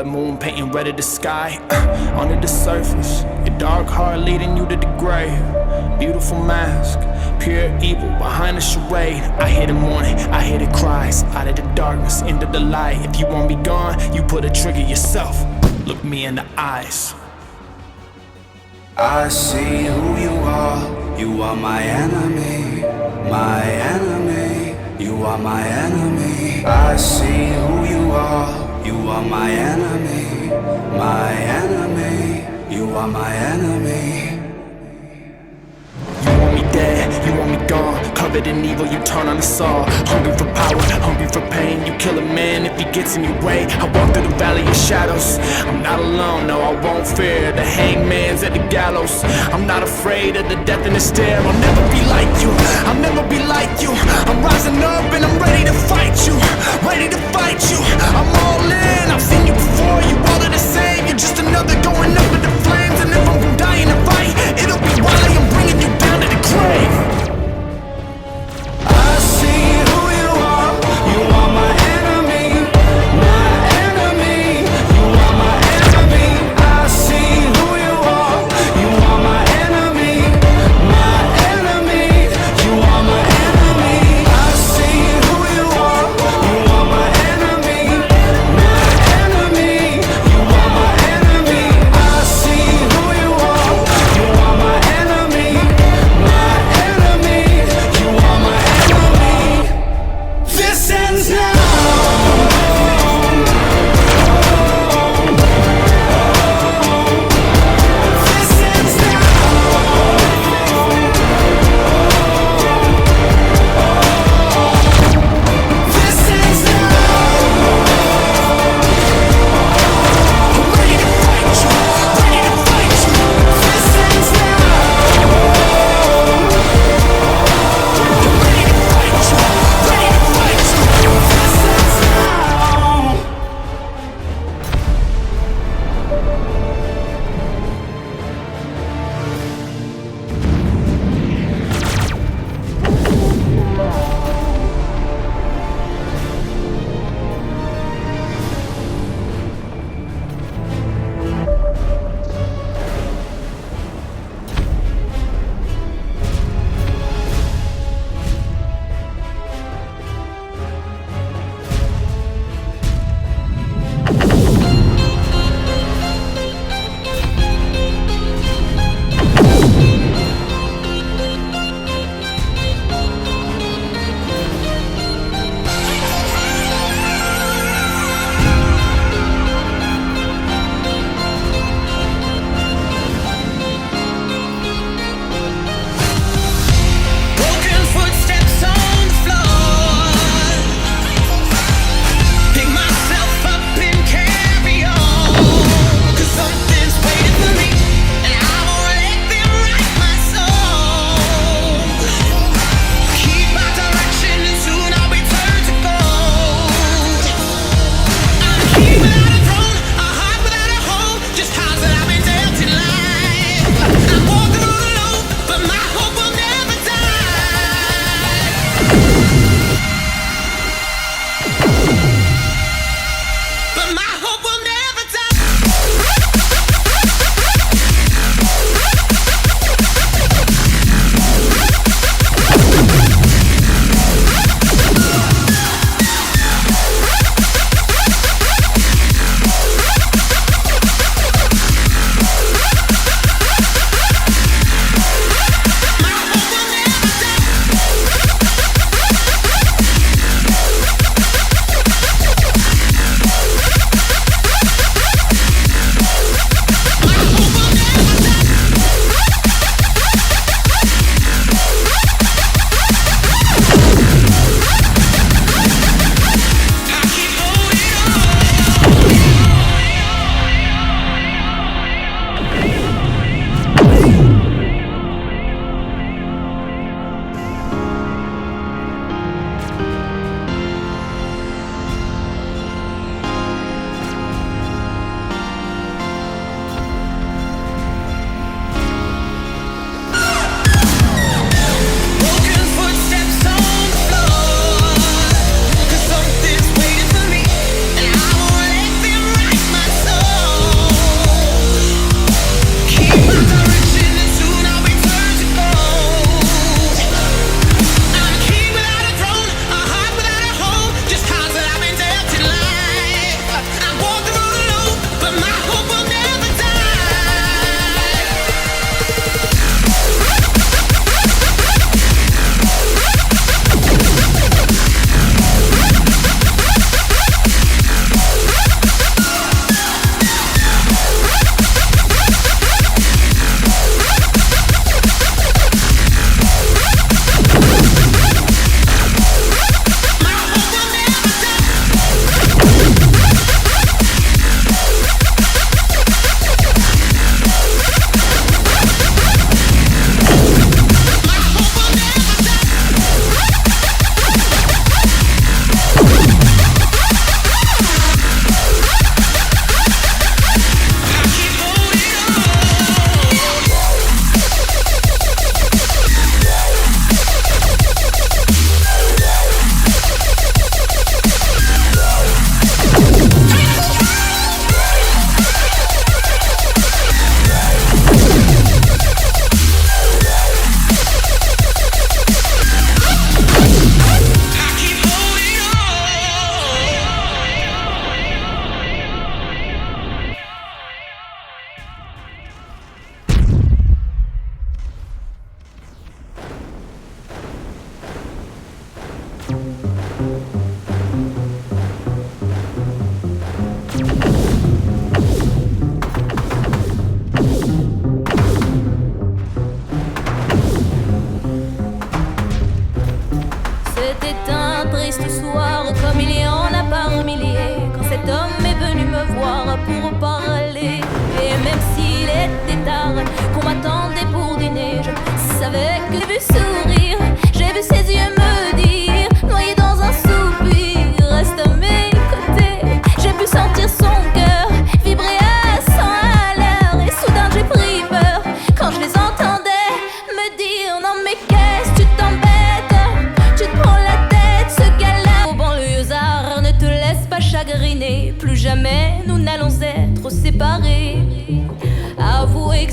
blood moon painting red of the sky. Under the surface, your dark heart leading you to the grave. Beautiful mask, pure evil behind the charade. I hear the mourning, I hear the cries. Out of the darkness, into the light. If you want me gone, you put a trigger yourself. Look me in the eyes. I see who you are. You are my enemy, my enemy. You are my enemy. I see who you are. You are my enemy, my enemy. You are my enemy. You want me dead, you want me gone. Covered in evil, you turn on the saw. Hungry for power, hungry for pain. You kill a man if he gets in your way. I walk through the valley of shadows. I'm not alone, no, I won't fear. The hangman's at the gallows. I'm not afraid of the death in the stare. I'll never be like you, I'll never be like you. I'm rising up and I'm ready to fight you. Ready to fight you, I'm all in. I've seen you before, you all are the same. You're just another going up in the flames. And if I'm gonna die in a fight, it'll be while I am bringing you down to the grave. I see who you are. You are my enemy, my enemy. You are my enemy. I see who you are. You are my enemy, my enemy. You are my enemy. I see who you are. You are my enemy, my enemy. You are my enemy.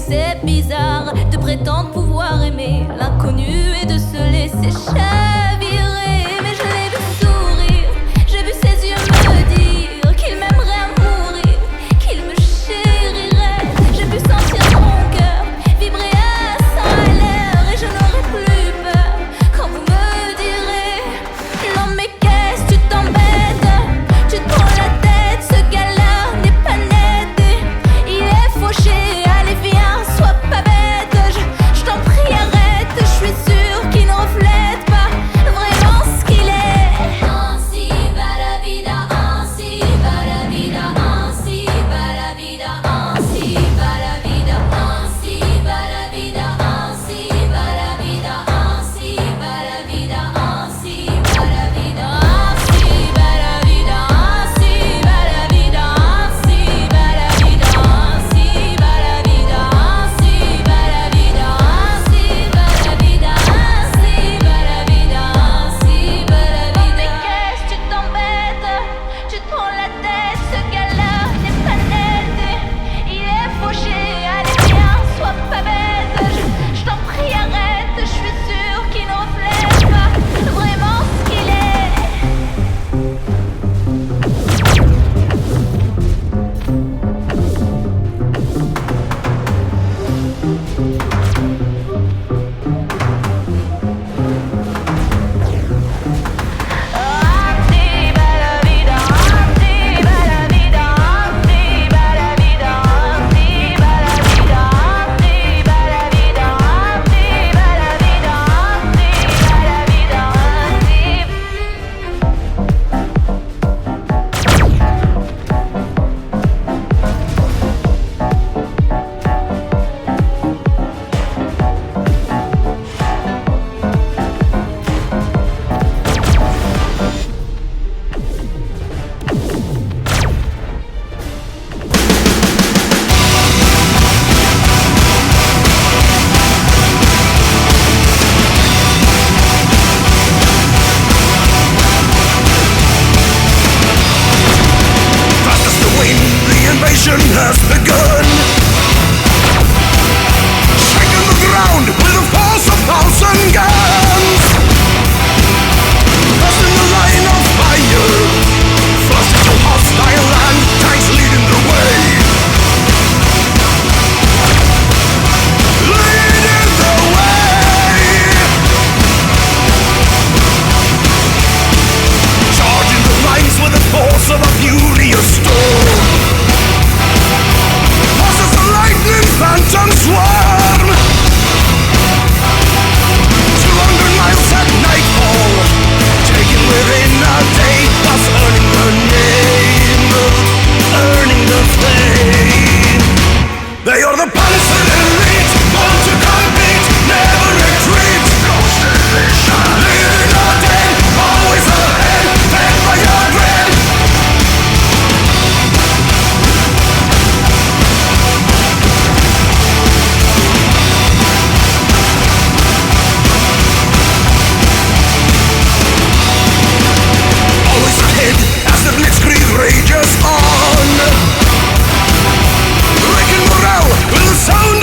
c'est bizarre de prétendre pouvoir aimer l'inconnu et de se laisser chavirer. Mais je l'ai vu sourire, j'ai vu ses yeux me dire qu'il m'aimerait à mourir, qu'il me chérirait. J'ai pu sentir mon cœur vibrer à 100 à l'heure et je n'aurai plus peur quand vous me direz: non mais qu'est-ce que tu t'embêtes, tu te prends la tête, ce gars-là n'est pas net et il est fauché. Allez viens, sois pas bête, je t'en prie arrête, je suis sûre qu'il ne reflète pas vraiment ce qu'il est. Ainsi va la vida, ainsi va la vida, ainsi va la vida, ainsi va la vida, ainsi va la vida, ainsi va la vida, ainsi va la vida, ainsi va la vida, ainsi va la vida, ainsi va la vida, ainsi va la vida, ainsi va la vida, ainsi va la vida, ainsi va la vida, ainsi va la vida, ainsi va la vida. Mais qu'est-ce que tu t'embêtes, tu te prends la tête, ce gars-là n'est pas net et il est fauché. Allez viens, sois pas bête, je t'en prie arrête, je suis sûre qu'il ne reflète pas vraiment ce qu'il est. Fast as the wind, the invasion has begun. Shaking the ground with the force of 1,000 guns. Fast in the line of fire, fast into hostile land, tanks leading the way. Leading the way. Charging the lines with the force of a furious storm. Fast as the lightning phantom swarm. 200 miles at nightfall, taken within a day, thus earning the name, earning the fame. They are the panzer elite, born to compete, never retreat. Constellation, leading a day, always ahead, fed by your dread. Always ahead as the blitzkrieg rages on. Wrecking morale with the sound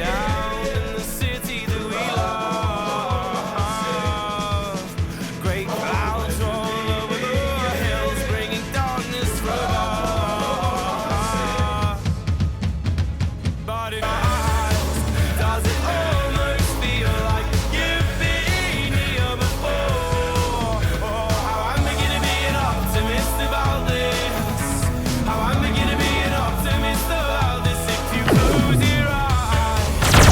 down in the city that we love. Great clouds roll over the hills, bringing darkness from above. But in our eyes, does it almost feel like you've been here before? Oh, how I'm beginning to be an optimist about this. How I'm beginning to be an optimist about this. If you close your eyes,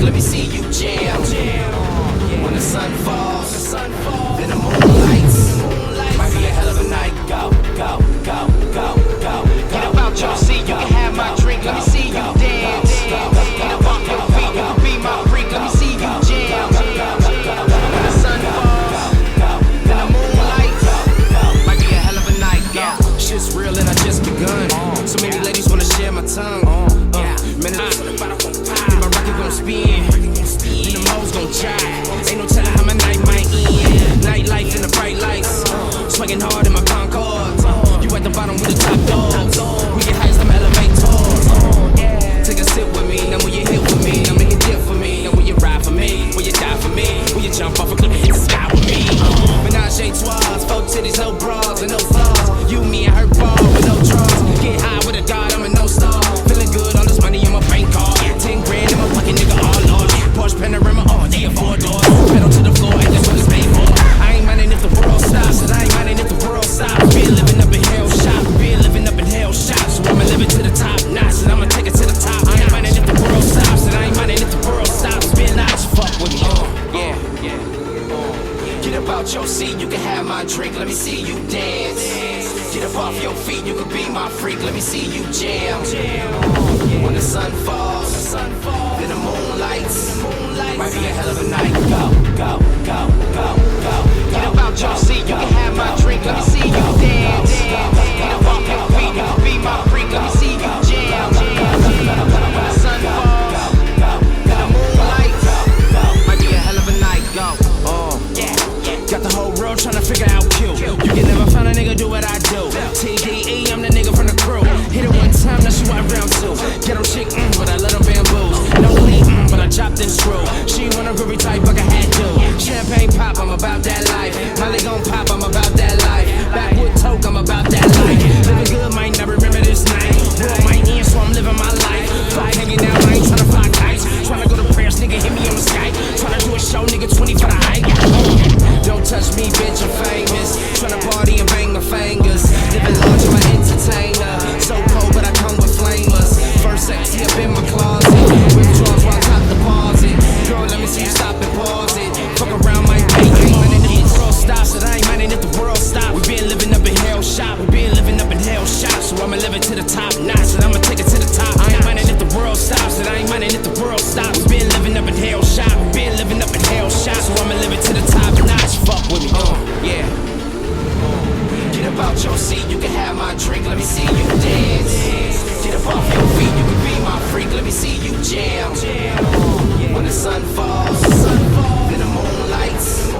let me see you jam. When the sun falls, then the moon lights. Might be a hell of a night. Go, go, go, go, go. Get up out your seat, you can have my drink. Let me see you dance. Get up off your feet, you can be my freak. Let me see you jam. When the sun falls, then the moon lights. Might be a hell of a night. Yeah, shit's real and I just begun. So many ladies wanna share my tongue. Man, my rocket gon' spin. And the hoes gon' jive. Ain't no telling how my night might end. Nightlife in the bright lights. Swinging hard in my Concorde. You at the bottom with the top dogs. We get high as them elevators. Take a sip with me. Now will you hit with me? Now make a dip for me. Now will you ride for me? Will you die for me? Will you jump off a cliff and hit the sky with me? Menage a trois. 4 titties, no bras and no flaws. You, me, and her ball with no draws. Get high with a god, I'm a no star. Feeling good, all this money in my bank card. 10 grand in my pocket, nigga, all lost. Porsche panorama, oh, they have 4 doors. Pedal to the floor, and that's what it's made for. I ain't minding if the world stops, and I ain't minding if the world stops. Been living up in hell shop, been living up in hell shop. So I'ma live it to the top notch, and I'ma take it to the top. I ain't minding if the world stops, and I ain't minding if the world stops. Been out, fuck with me. Yeah. Get up out your seat, you can have my drink. Let me see you dance. Get up off your feet, you can be my freak. Let me see you jam. When the sun falls, then the moon lights. Might be a hell of a night. Go, go, go, go, go. Get up out your seat, you can have my drink. Let me see you dance. Get up off your feet, you can be my freak. Let me see you jam. When the sun falls, then the moon lights. Might be a hell of a night. Go. Got the whole world tryna figure out Q. You can never find a nigga do what I do. TDE, I'm the nigga from the crew. Hit it one time, now she want round 2. Get her chick, but I let her bamboos. No lead, but I chopped and screw. She want a groovy type, like a hat do. Champagne pop, I'm about that life. Molly gon' pop, I'm about that life. Backwood toke, I'm about that life. Living good, might not remember this night. World might end, so I'm living my life. Fly hanging out, I ain't tryna fly kites. Tryna go to prayers, nigga, hit me on the Skype. Tryna do a show, nigga, 20 for the hype. Don't touch me, bitch, I'm famous. Tryna party and bang my fingers. Living large, I'm an entertainer. So cold, but I come with flamers. First sexy up in my closet. Withdrawals while I top deposit. Girl, let me see you stop and pause it. Fuck around my pay. Ain't minding if the world stops, and I ain't minding if the world stops. We been living up in hell shop. We been living up in hell shop. So I'ma live it to the top notch, and I'ma take it to the top. I ain't minding if the world stops, and I ain't minding if the world stops. We been living up in hell shop. We been living up in hell shop. So I'ma live it to the top notch. Fuck with me, yeah. Get up out your seat, you can have my drink. Let me see you dance. Get up off your feet, you can be my freak. Let me see you jam. When the sun falls, then the moon lights.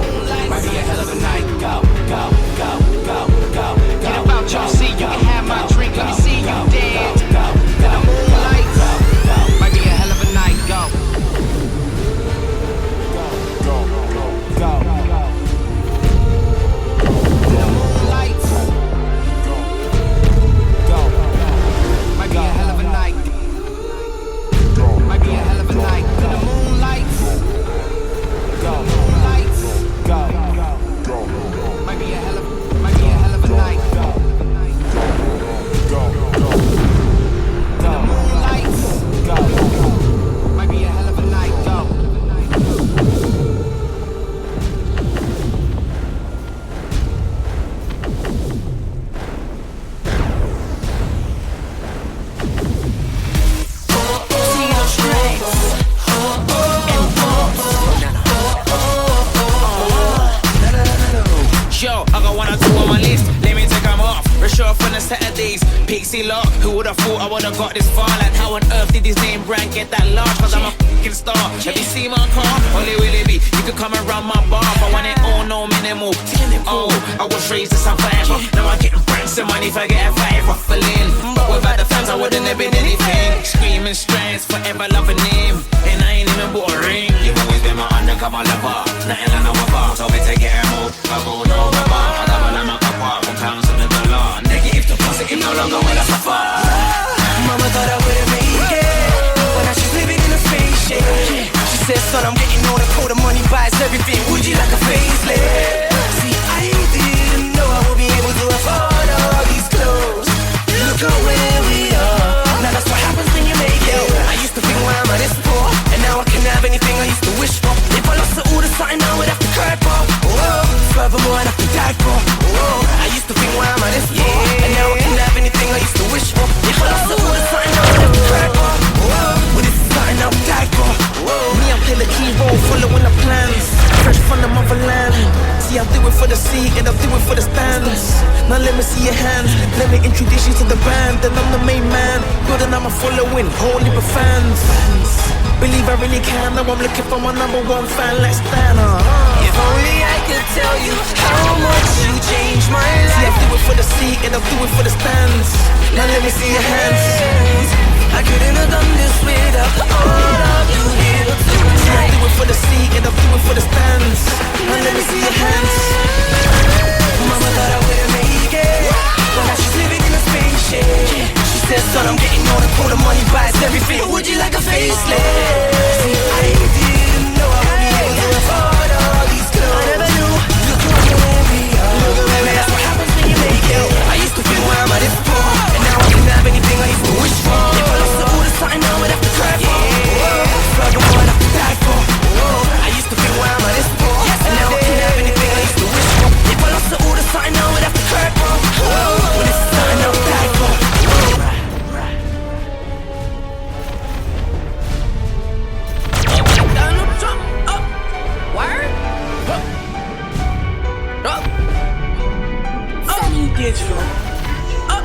Might be a hell of a night. Go, go, go, go, go. Get up out your seat, you can have my drink. Let me see you dance. Then the moon lights. Might be a hell of a night. Go. Go, go, go, go. The moon lights. Go. Might be a hell of a night. Might be a hell of a night. To the moon lights. Go. Moon lights. Go. Might be a hell of a night. Go. To the moon lights. Go. Might be a hell of a night. Go. Yo, I got 1 or 2 on my list, let me take them off. Sure from the Saturdays, Pixie Lock. Who would've thought I would've got this far? Like how on earth did his name brand get that large? Cause I'm a fucking star. Have you seen my car? Holy Willy B, you could come around my bar. But when it all no minimal. Oh, I was raised as a survivor. Now I'm getting brands and money if I get a vibe ruffling. But without the fans I wouldn't have been anything. Screaming strands, forever loving him. And I ain't even bought a ring. You've always been my undercover lover. Nothing like no other. So we take it and move. I go no rubber. I double like my copper. From pounds to the dollar. Negative to positive, no longer will I suffer. Mama thought I wouldn't make it, but now she's living in a spaceship. She said, son, I'm getting older, cold, the money buys everything. Would you like a facelift? See, I didn't know I would be able to afford all these clothes. Look at where we are. Now that's what happens when you make it. I used to think why am I this poor, and now I can have anything for the seat and I'll do it for the stands. Now let me see your hands, let me introduce you to the band. Then I'm the main man, building on my following, whole heap of fans. Believe I really can, now I'm looking for my number one fan, let's stand up. If only I could tell you how much you changed my life. See, I'll do it for the seat and I'll do it for the stands. Now let me see your hands. I couldn't have done this without all of you here tonight. See, I'll do it for the seat and I'll do it for the stands. Now let me see your hands. Mama thought I wouldn't make it, but now she's living in a spaceship. She said, son, I'm getting older, pull the money buys everything. Would you like a facelift? See, I didn't know I would be able to afford all these clothes. I never knew. Look where we are. Look where we are. That's what happens when you make it. I used to feel where I'm at this poor, and now I can have anything I used to wish for. If I lost the order, something I would have to cry for. Fucking what I have to die for. I used to feel where I'm at this poor, and now I can have anything I used to wish for. If I lost the order, something I would have to cry for. But this is something I would die for. Donald Trump, up, word, up, digital, up,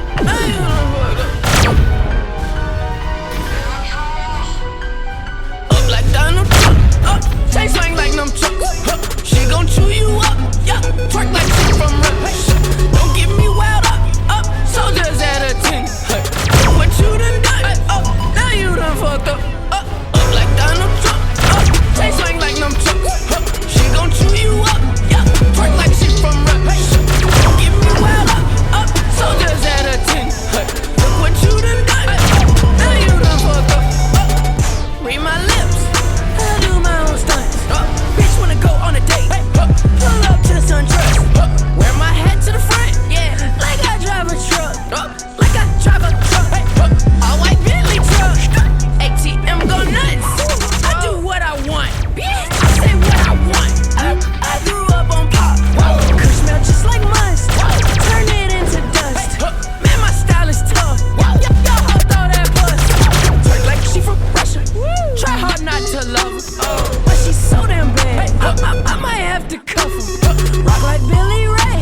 like Donald Trump, up, say swing like them trucks, up, she gon' chew you up, yeah, twerk like she from Russia, don't get me wild up, soldiers at a 10, look what you done done, now you done fucked up, like Donald Trump, say swing like them trucks, she gon' chew you up, yeah, twerk like she from Russia, don't get me wild up, soldiers at a 10, look what you done done, now you done fucked up, read my lips, I do my own stunts, bitch wanna go on a date, pull up to the sundress, wear my hat to the front, yeah, like I drive a truck, like I drive a truck, all white Bentley truck, ATM go nuts, I do what I want, bitch, I say what I want, I grew up on pop, could smell just like must, turn it into dust, man my style is tough, y'all hopped all that bus, twerk like she from Russia, try hard not to love her, but she's so damn bad, I might have to cuff her, rock like Billy Ray,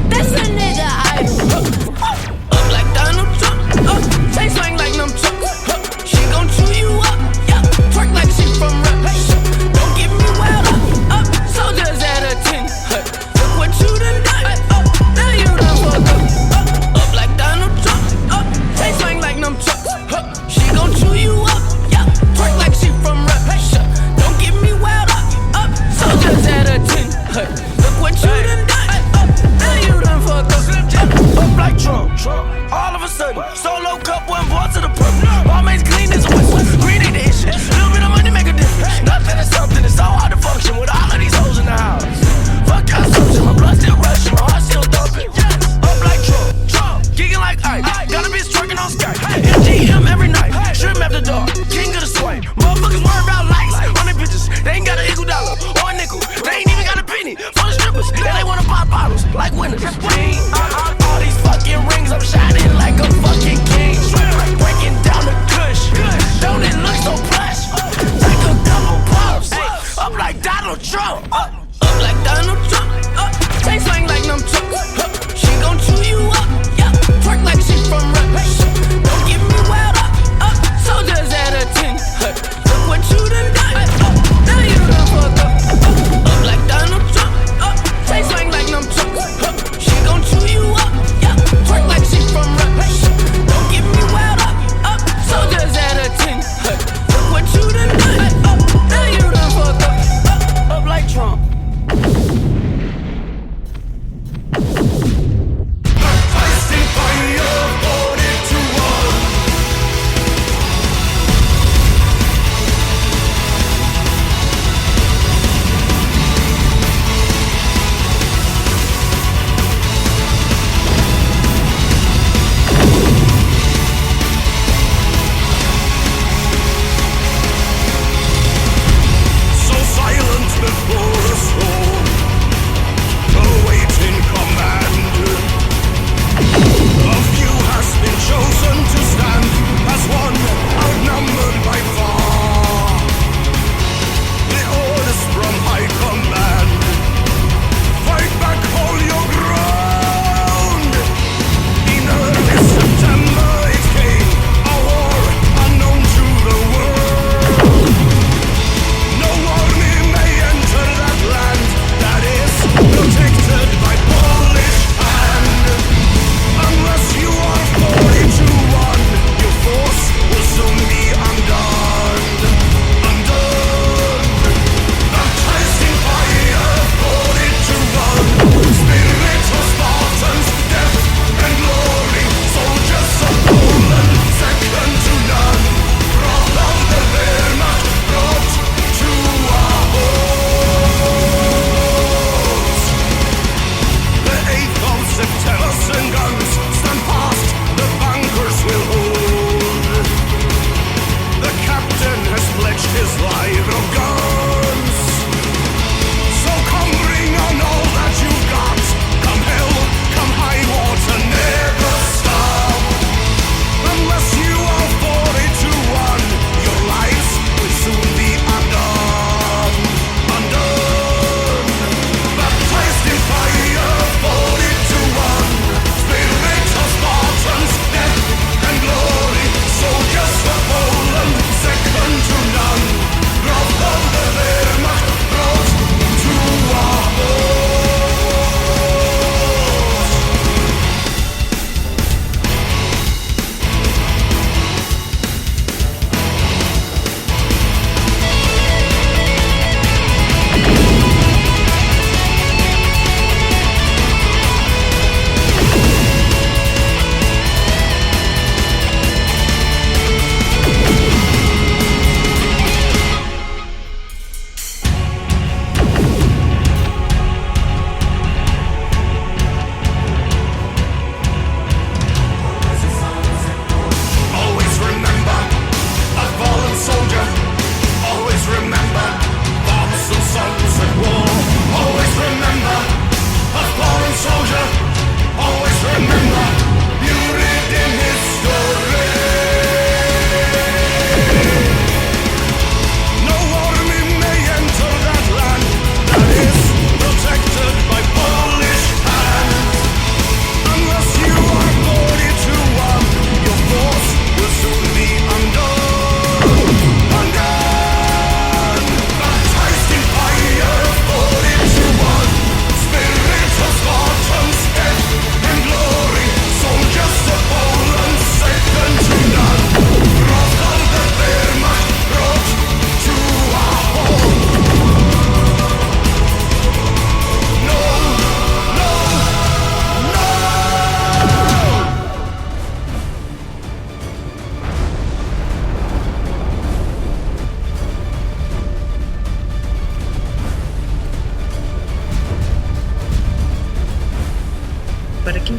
that's a nigga idol, up like Donald Trump, say swing like them trucks, she gon' chew you up, yeah, twerk like she from Russia, don't get me wild up, soldiers at a 10, look what you done done, now you done fucked up like Donald Trump, say swing like them trucks, she gon' chew you up, yeah, twerk like she from Russia, don't get me wild up, soldiers at a 10, look what you done done, now you done fucked up Like Trump, all of a sudden, solo cup, one ball to the purple. Barmaid's clean as a whistle, green ain't the issue. Little bit of money make a difference. Nothing is something, it's so hard to function with all of these hoes in the house. Fuck your assumption, my blood still rushing, my heart still thumping. Up like Trump, gigging like ice. Got a bitch twerking on Skype. MGM every night, shrimp after dark, king of the swing. Motherfuckers worry about likes on their bitches. They ain't got an equal dollar or a nickel. They ain't even got a penny for the strippers. And they wanna pop bottles like winners. All these fucking rings, I'm shining like a fucking king. Breaking down the kush, don't it look so plush? Take a couple puffs, up like Donald Trump, up like Donald Trump, say swing like them trucks, she gon' chew you up, yeah, twerk like she from Russia, don't get me wild up, soldiers at a 10, look what you done done, now you done fucked up like Donald Trump, say swing like them trucks, she gon' chew you up, yeah, twerk like she from Russia, don't get me wild up, soldiers at a 10, look what you done done, now you done fucked up like Trump.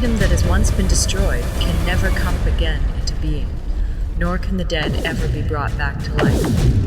kingdom that has once been destroyed can never come up again into being, nor can the dead ever be brought back to life.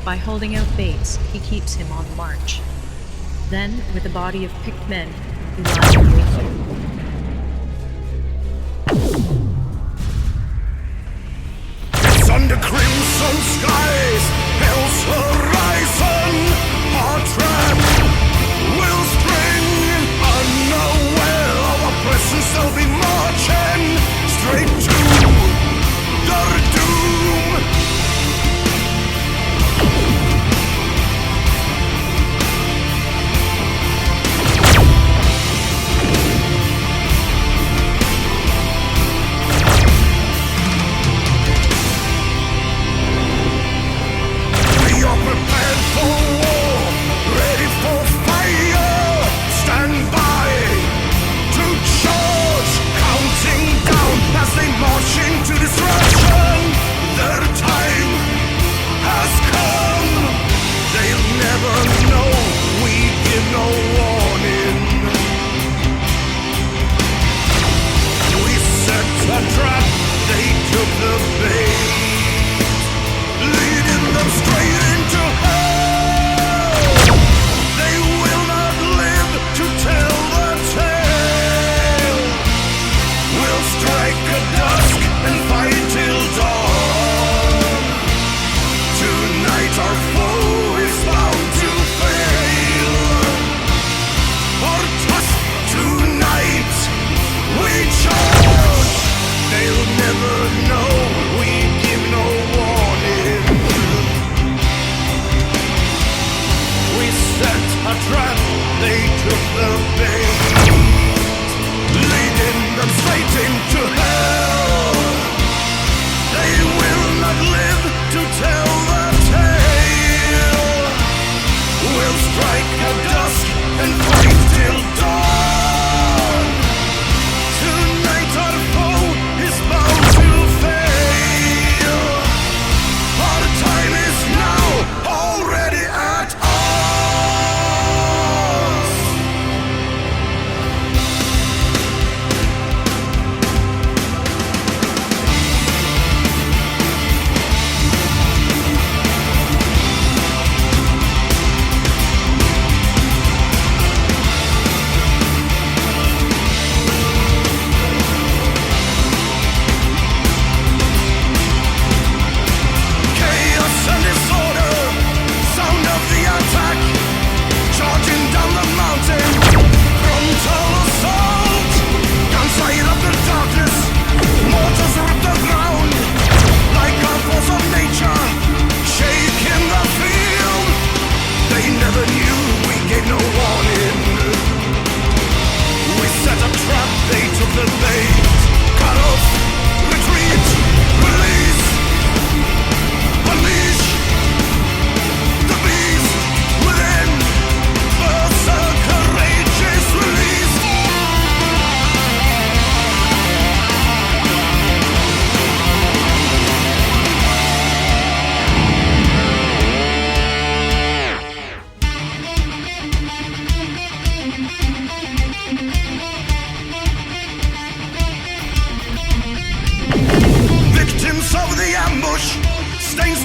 By holding out baits, he keeps him on the march. Then, with a body of picked men, he lies in wait for him. It's under crimson skies, hell's horizon, our trap will spring unaware of a presence they'll be marching straight to their doom.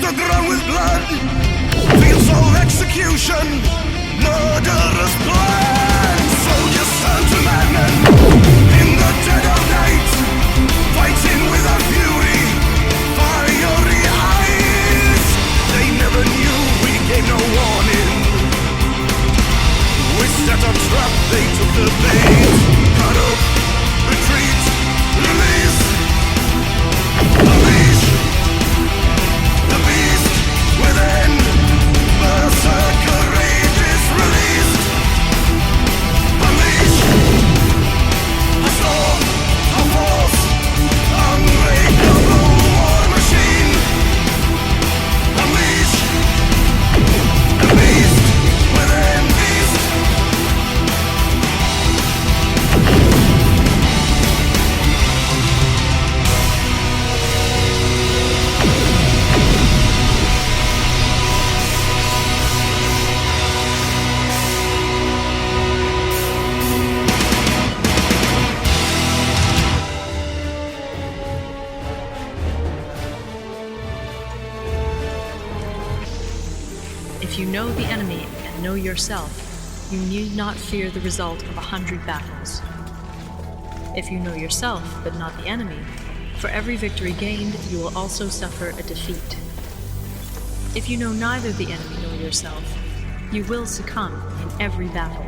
monster grown with blood, fields of execution, murderous plan. Soldiers turn to madmen in the dead of night, fighting with a fury, fiery eyes. They never knew we gave no warning. We set a trap, they took the bait. Cut up, retreat, release. Unleash the beast within. Berserker rage is released. Unleash a storm of force, unbreakable war machine. Unleash the beast within beast. If you know the enemy and know yourself, you need not fear the result of 100 battles. If you know yourself but not the enemy, for every victory gained, you will also suffer a defeat. If you know neither the enemy nor yourself, you will succumb in every battle.